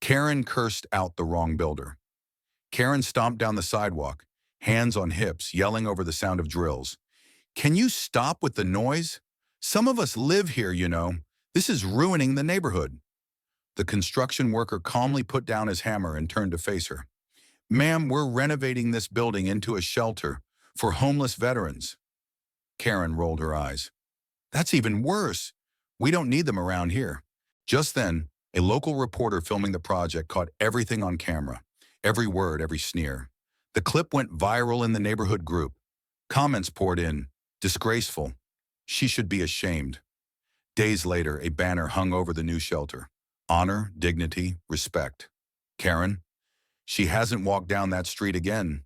Karen cursed out the wrong builder. Karen stomped down the sidewalk, hands on hips, yelling over the sound of drills. Can you stop with the noise? Some of us live here, you know. This is ruining the neighborhood. The construction worker calmly put down his hammer and turned to face her. Ma'am, we're renovating this building into a shelter for homeless veterans. Karen rolled her eyes. That's even worse. We don't need them around here. Just then, a local reporter filming the project caught everything on camera. Every word, every sneer. The clip went viral in the neighborhood group. Comments poured in. Disgraceful. She should be ashamed. Days later, a banner hung over the new shelter. Honor, dignity, respect. Karen, she hasn't walked down that street again.